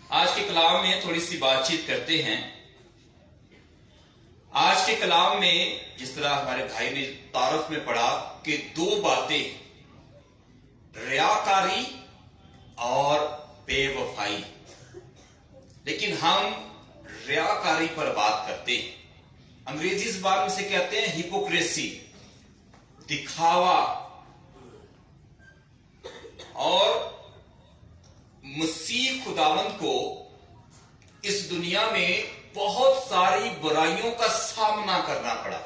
آج کے کلام میں تھوڑی سی بات چیت کرتے ہیں۔ آج کے کلام میں جس طرح ہمارے بھائی نے تعارف میں پڑھا کہ دو باتیں، ریاکاری اور بے وفائی، لیکن ہم ریاکاری پر بات کرتے ہیں۔ انگریزی زبان میں سے کہتے ہیں ہپوکریسی، دکھاوا، اور مسیح خداوند کو اس دنیا میں بہت ساری برائیوں کا سامنا کرنا پڑا۔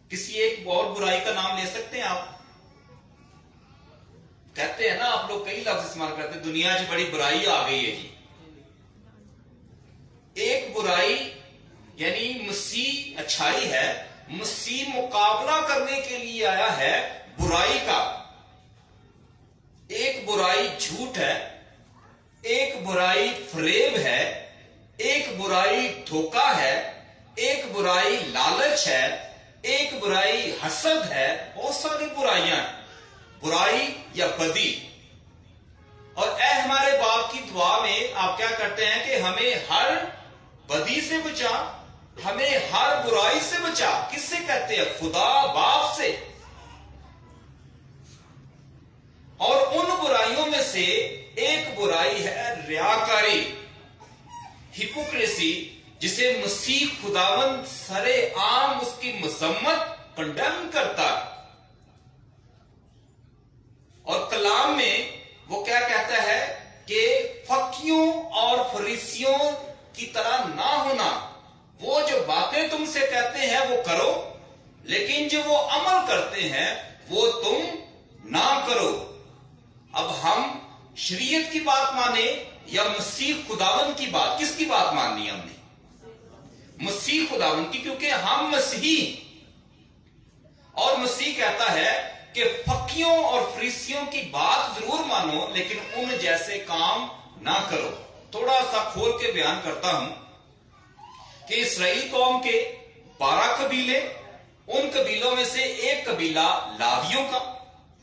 کسی ایک اور برائی کا نام لے سکتے ہیں آپ؟ کہتے ہیں نا آپ لوگ کئی لفظ استعمال کرتے ہیں، دنیا کی بڑی برائی آ گئی ہے جی۔ ایک برائی یعنی مسیح اچھائی ہے، مسیح مقابلہ کرنے کے لیے آیا ہے برائی کا۔ ایک برائی جھوٹ ہے، ایک برائی فریب ہے، ایک برائی دھوکہ ہے، ایک برائی لالچ ہے، ایک برائی حسد ہے، بہت ساری برائیاں، برائی یا بدی۔ اور اے ہمارے باپ کی دعا میں آپ کیا کرتے ہیں کہ ہمیں ہر بدی سے بچا، ہمیں ہر برائی سے بچا۔ کس سے کہتے ہیں؟ خدا باپ سے۔ اور ان برائیوں میں سے ایک برائی ہے ریاکاری، ہپوکریسی، جسے مسیح خداوند سرے عام اس کی مذمت کنڈیم کرتا ہے۔ اور کلام میں وہ کیا کہتا ہے کہ فقیوں اور فریسیوں کی طرح نہ ہونا۔ وہ جو باتیں تم سے کہتے ہیں وہ کرو، لیکن جو وہ عمل کرتے ہیں وہ تم نہ کرو۔ اب ہم شریعت کی بات مانیں یا مسیح خداوند کی بات؟ کس کی بات ماننی ہے ہم نے؟ مسیح خداوند کی، کیونکہ ہم مسیحی۔ اور مسیح کہتا ہے کہ فقیوں اور فریسیوں کی بات ضرور مانو لیکن ان جیسے کام نہ کرو۔ تھوڑا سا کھول کے بیان کرتا ہوں کہ اسرائیل قوم کے 12 قبیلے، ان قبیلوں میں سے ایک قبیلہ لاویوں کا۔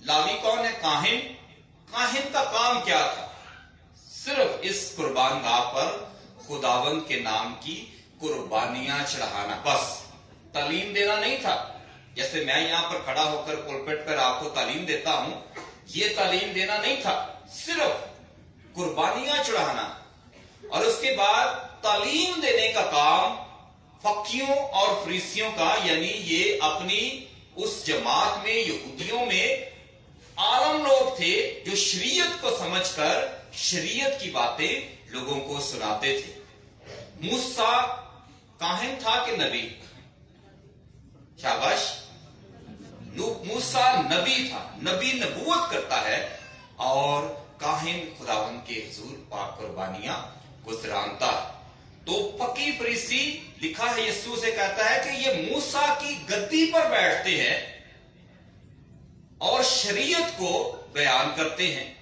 لاوی کون ہے؟ کاہن۔ کاہن کا کام کیا تھا؟ صرف اس قربان گاہ پر خداوند کے نام کی قربانیاں چڑھانا، بس۔ تعلیم دینا نہیں تھا، جیسے میں یہاں پر کھڑا ہو کر پلپٹ پر آپ کو تعلیم دیتا ہوں، یہ تعلیم دینا نہیں تھا، صرف قربانیاں چڑھانا۔ اور اس کے بعد تعلیم دینے کا کام فقیوں اور فریسیوں کا، یعنی یہ اپنی اس جماعت میں یہودیوں میں عالم لوگ تھے جو شریعت کو سمجھ کر شریعت کی باتیں لوگوں کو سناتے تھے۔ موسیٰ کاہن تھا کہ نبی؟ شاباش، موسیٰ نبی تھا، نبی نبوت کرتا ہے اور کاہن خداوند کے حضور پاک قربانیاں گزرانتا ہے۔ تو فقی فریسی لکھا ہے یسوع سے کہتا ہے کہ یہ موسیٰ کی گدی پر بیٹھتے ہیں اور شریعت کو بیان کرتے ہیں۔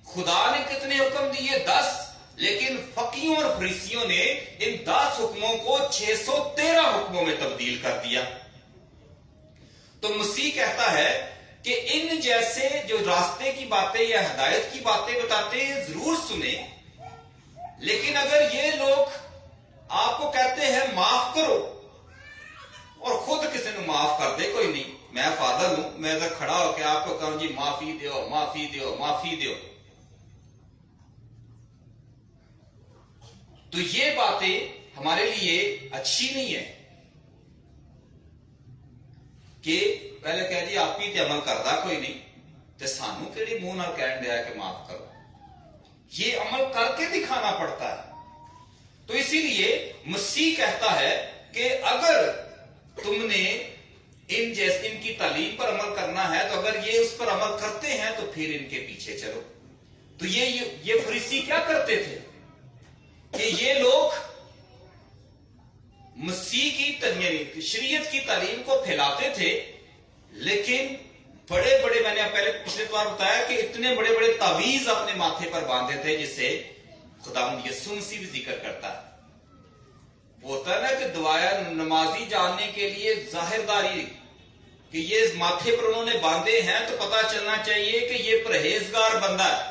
خدا نے کتنے حکم دیے؟ 10، لیکن فقیوں اور فریسیوں نے ان 10 حکموں کو 613 حکموں میں تبدیل کر دیا۔ تو مسیح کہتا ہے کہ ان جیسے جو راستے کی باتیں یا ہدایت کی باتیں بتاتے ہیں ضرور سنیں، لیکن اگر یہ لوگ آپ کو کہتے ہیں معاف کرو اور خود کسی نے معاف کر دے، کوئی نہیں، میں فادر ہوں، میں ادھر کھڑا ہو کے آپ کو کہوں جی معافی دیو، معافی دیو، معافی دیو، تو یہ باتیں ہمارے لیے اچھی نہیں ہے کہ پہلے کہہ جی آپ ہی تے عمل کردا کوئی نہیں تے سانو کیڑی منہ نال کہن دیا کہ معاف کرو۔ یہ عمل کر کے دکھانا پڑتا ہے۔ تو اسی لیے مسیح کہتا ہے کہ اگر تم نے ان کی تعلیم پر عمل کرنا ہے تو اگر یہ اس پر عمل کرتے ہیں تو پھر ان کے پیچھے چلو۔ تو یہ فریسی کیا کرتے تھے کہ یہ لوگ مسیح کی شریعت کی تعلیم کو پھیلاتے تھے، لیکن بڑے بڑے، میں نے پہلے پچھلے بار بتایا کہ اتنے بڑے بڑے تعویذ اپنے ماتھے پر باندھے تھے جسے خداوند یسوع مسیح بھی ذکر کرتا ہے۔ وہ ہوتا ہے نا کہ دعایا نمازی جاننے کے لیے ظاہر داری کہ یہ ماتھے پر انہوں نے باندھے ہیں تو پتا چلنا چاہیے کہ یہ پرہیزگار بندہ ہے۔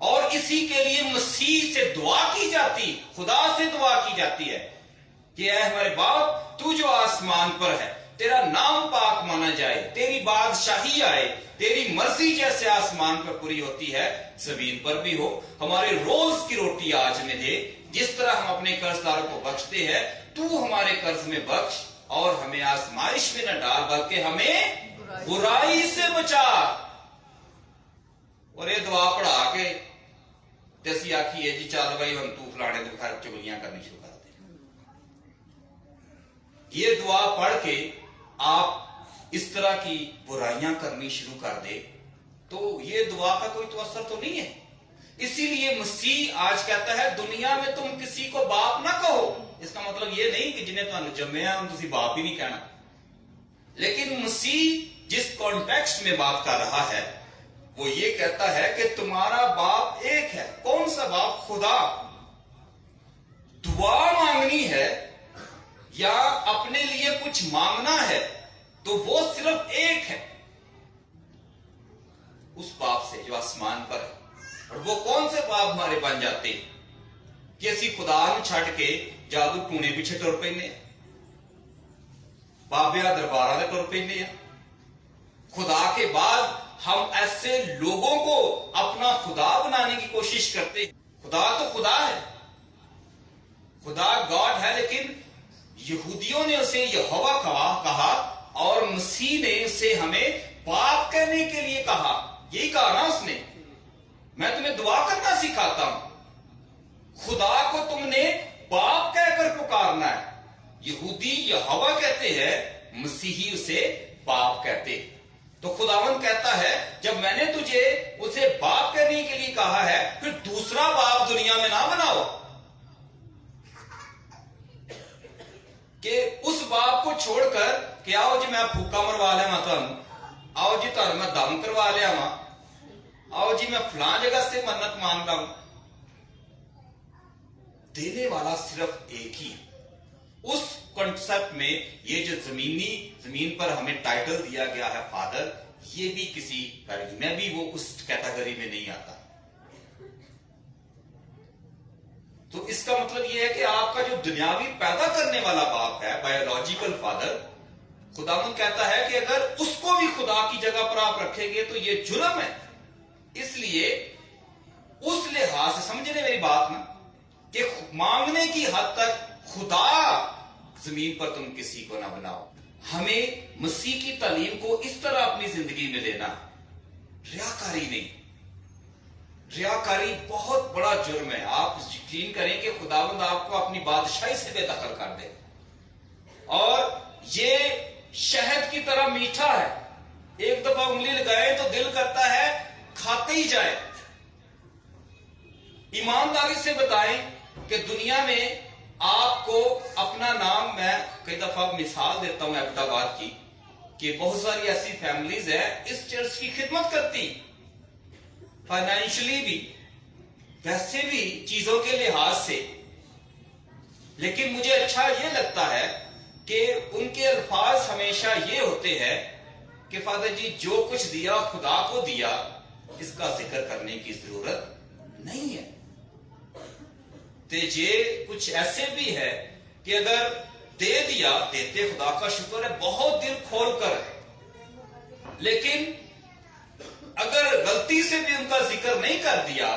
اور اسی کے لیے مسیح سے دعا کی جاتی، خدا سے دعا کی جاتی ہے کہ اے ہمارے باپ تو جو آسمان پر ہے، تیرا نام پاک مانا جائے، تیری بادشاہی آئے، تیری مرضی جیسے آسمان پر پوری ہوتی ہے زمین پر بھی ہو۔ ہمارے روز کی روٹی آج ہمیں دے، جس طرح ہم اپنے قرض داروں کو بخشتے ہیں تو ہمارے قرض میں بخش، اور ہمیں آزمائش میں نہ ڈال بلکہ ہمیں برائی سے بچا۔ اور یہ دعا پڑھا کے جیسی آخی ہے جی چل بھائی ہم تو فلانے دے گھر چگلیاں کرنی شروع کر دیں۔ یہ دعا پڑھ کے آپ اس طرح کی برائیاں کرنی شروع کر دے تو یہ دعا کا کوئی تو اثر تو نہیں ہے۔ اسی لیے مسیح آج کہتا ہے دنیا میں تم کسی کو باپ نہ کہو۔ اس کا مطلب یہ نہیں کہ جنہیں تمہیں جمیا ہم تسی باپ ہی نہیں کہنا، لیکن مسیح جس کانٹیکسٹ میں بات کر رہا ہے وہ یہ کہتا ہے کہ تمہارا باپ ایک ہے۔ کون سا باپ؟ خدا۔ دعا مانگنی ہے یا اپنے لیے کچھ مانگنا ہے تو وہ صرف ایک ہے، اس باپ سے جو آسمان پر ہے۔ اور وہ کون سے باپ ہمارے بن جاتے ہیں کہ اسی خدا نو چھڑ کے جادو ٹونے پیچھے ٹر پینے، بابیا دربارہ دے ٹر پینے۔ خدا کے بعد ہم ایسے لوگوں کو اپنا خدا بنانے کی کوشش کرتے ہیں۔ خدا تو خدا ہے، خدا گاڈ ہے، لیکن یہودیوں نے اسے یہوہ کہا اور مسیح نے اسے ہمیں باپ کہنے کے لیے کہا۔ یہی کہا نا اس نے، میں تمہیں دعا کرنا سکھاتا ہوں، خدا کو تم نے باپ کہہ کر پکارنا ہے۔ یہودی یہوہ کہتے ہیں، مسیحی اسے باپ کہتے۔ تو خداوند کہتا ہے جب میں نے تجھے اسے باپ کہنے کے لیے کہا ہے پھر دوسرا باپ دنیا میں نہ بناؤ، کہ اس باپ کو چھوڑ کر کہ آؤ جی میں پھوکا مروا لیا ماں تمہیں، آؤ جی تمہیں میں دم کروا لیا ماں، آؤ جی میں فلاں جگہ سے منت مان رہا ہوں۔ دینے والا صرف ایک ہی ہے۔ اس کنسپٹ میں یہ جو زمین پر ہمیں ٹائٹل دیا گیا ہے فادر، یہ بھی کسی میں بھی وہ اس کیٹیگری میں نہیں آتا۔ تو اس کا مطلب یہ ہے کہ آپ کا جو دنیاوی پیدا کرنے والا باپ ہے، بایولوجیکل فادر، خداوند کہتا ہے کہ اگر اس کو بھی خدا کی جگہ پر آپ رکھیں گے تو یہ جرم ہے۔ اس لیے اس لحاظ سے سمجھنے میری بات نا کہ مانگنے کی حد تک خدا زمین پر تم کسی کو نہ بناؤ۔ ہمیں مسیح کی تعلیم کو اس طرح اپنی زندگی میں لینا، ریاکاری نہیں۔ ریاکاری بہت بڑا جرم ہے۔ آپ یقین کریں کہ خداوند آپ کو اپنی بادشاہی سے بے دخل کر دے، اور یہ شہد کی طرح میٹھا ہے، ایک دفعہ انگلی لگائے تو دل کرتا ہے کھاتے ہی جائے۔ ایمانداری سے بتائیں کہ دنیا میں آپ کو اپنا نام، میں کئی دفعہ مثال دیتا ہوں احمد آباد کی، کہ بہت ساری ایسی فیملیز ہیں اس چرچ کی خدمت کرتی، فائنینشلی بھی، ویسے بھی چیزوں کے لحاظ سے، لیکن مجھے اچھا یہ لگتا ہے کہ ان کے الفاظ ہمیشہ یہ ہوتے ہیں کہ فادر جی جو کچھ دیا خدا کو دیا، اس کا ذکر کرنے کی ضرورت نہیں ہے۔ تو یہ کچھ ایسے بھی ہے کہ اگر دے دیا، دیتے خدا کا شکر ہے بہت دل کھول کر، لیکن اگر غلطی سے بھی ان کا ذکر نہیں کر دیا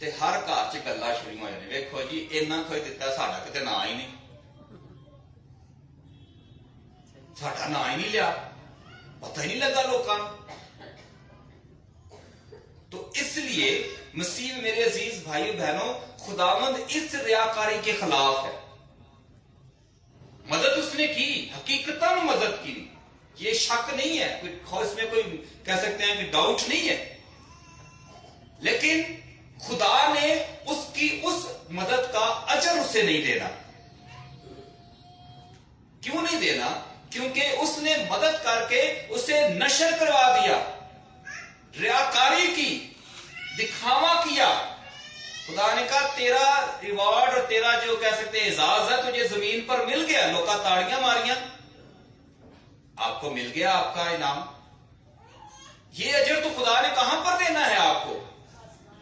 تو ہر گھر چ گلا شروع ہو جانے، ویکھو جی اینا کوئی دیتا ساڈا کتے نا ہی نہیں، ساڈا نا ہی نہیں لیا، پتہ ہی نہیں لگا لوکاں نوں۔ تو اس لیے مسیح میں میرے عزیز بھائیو بہنوں، خداوند اس ریاکاری کے خلاف ہے۔ مدد اس نے کی، حقیقتاً مدد کی، یہ شک نہیں ہے، اس میں کوئی کہہ سکتے ہیں کہ ڈاؤٹ نہیں ہے، لیکن خدا نے اس کی اس مدد کا اجر اسے نہیں دینا۔ کیوں نہیں دینا؟ کیونکہ اس نے مدد کر کے اسے نشر کروا دیا، ریاکاری کی، دکھاوا کیا۔ خدا نے کہا تیرا ریوارڈ اور تیرا جو کہہ سکتے ہیں اعزاز ہے تجھے زمین پر مل گیا، لوکا تاڑیاں ماریاں، آپ کو مل گیا آپ کا انعام۔ یہ اجر تو خدا نے کہاں پر دینا ہے آپ کو؟